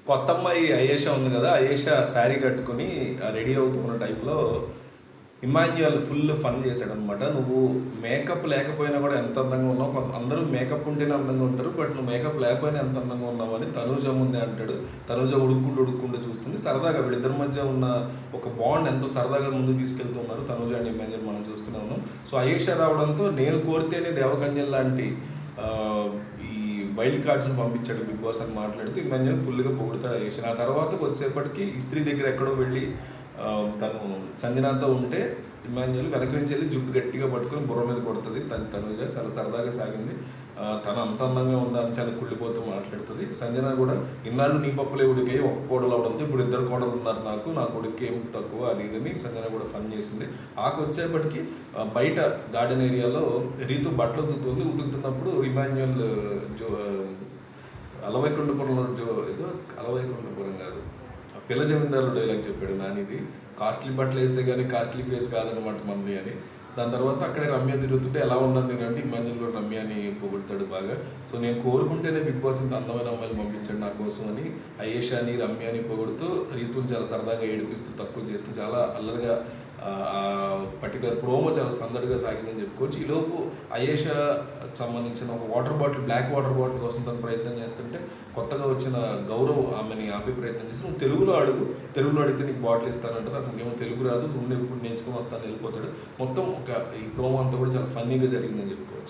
కొత్త అమ్మాయి అయేషా ఉంది కదా, అయేషా శారీ కట్టుకుని రెడీ అవుతున్న టైంలో ఇమాన్యుయల్ ఫుల్ ఫన్ చేశాడనమాట. నువ్వు మేకప్ లేకపోయినా కూడా ఎంత అందంగా ఉన్నావు, అందరూ మేకప్ ఉంటేనే అందంగా ఉంటారు, బట్ నువ్వు మేకప్ లేకపోయినా ఎంత అందంగా ఉన్నావు అని తనూజ ముందే అంటాడు. తనూజ ఉడుక్కుంటూ చూస్తుంది. సరదాగా వీళ్ళిద్దరి మధ్య ఉన్న ఒక బాండ్ ఎంతో సరదాగా ముందుకు తీసుకెళ్తున్నారు తనూజ అండ్ ఇమాన్యుయల్, మనం చూస్తూనే ఉన్నాం. సో అయేషా రావడంతో నేను కోరితేనే దేవకన్యల్ లాంటి ఈ వైల్డ్ కార్డ్స్ని పంపించాడు బిగ్ బాస్ అని మాట్లాడుతూ ఇమాన్యుయల్ ఫుల్గా పొగుడుతాడు అయేషా. ఆ తర్వాత కొద్దిసేపటికి ఇస్త్రీ దగ్గర ఎక్కడో వెళ్ళి తను సంజనాతో ఉంటే ఇమాన్యుయల్ వెనక నుంచి వెళ్ళి జుట్టు గట్టిగా పట్టుకొని బుర్ర మీద కొడుతుంది. తనుజ చాలా సరదాగా సాగింది. తను అంత అందంగా ఉందా అని చాలా కుళ్ళిపోతూ మాట్లాడుతుంది. సంజన కూడా ఇన్నాళ్ళు నీ పప్పులే ఉడికాయి, ఒక్క కోడలు అవడంతో ఇప్పుడు ఇద్దరు కోడలు ఉన్నారు, నా కొడుకు ఏం తక్కువ అది ఇదని సంజన కూడా ఫన్ చేసింది. కొద్దిసేపటికి బయట గార్డెన్ ఏరియాలో రీతు బట్టలు ఉతుకుతున్నప్పుడు ఇమాన్యుయల్ అలవైకుంఠపురంలో ఏదో అలవైకుంఠపురం కాదు, పిల్ల జమీందారులు డైలాగ్ చెప్పాడు నానిది, కాస్ట్లీ బట్టలు వేస్తే కానీ కాస్ట్లీ ఫేస్ కాదనమాట మంది అని. దాని తర్వాత అక్కడే రమ్య తిరుగుతుంటే ఎలా ఉందని అంటే ఇమాన్యుయల్ కూడా రమ్యని పొగుడతాడు బాగా. సో నేను కోరుకుంటేనే బిగ్ బాస్ ఇంత అందమైన అమ్మాయిలు పంపించాడు నా కోసం అని అయేషాని రమ్యని పొగుడుతూ రీతుని చాలా సరదాగా ఏడిపిస్తూ తక్కువ చేస్తూ చాలా అల్లరిగా పర్టికులర్ ప్రోమో చాలా సందడిగా సాగిందని చెప్పుకోవచ్చు. ఈలోపు అయేషా సంబంధించిన ఒక water bottle, black water bottle కోసం తను ప్రయత్నం చేస్తుంటే కొత్తగా వచ్చిన గౌరవ్ ఆమెని ఆపే ప్రయత్నం చేసి నువ్వు తెలుగులో అడిగితే నీకు బాటిల్ ఇస్తానంటే అతనికి ఏమో తెలుగు రాదు, నువ్వు ఇప్పుడు నేర్చుకొని వస్తాను వెళ్ళిపోతాడు. మొత్తం ఈ ప్రోమో అంతా కూడా చాలా ఫన్నీగా జరిగిందని చెప్పుకోవచ్చు.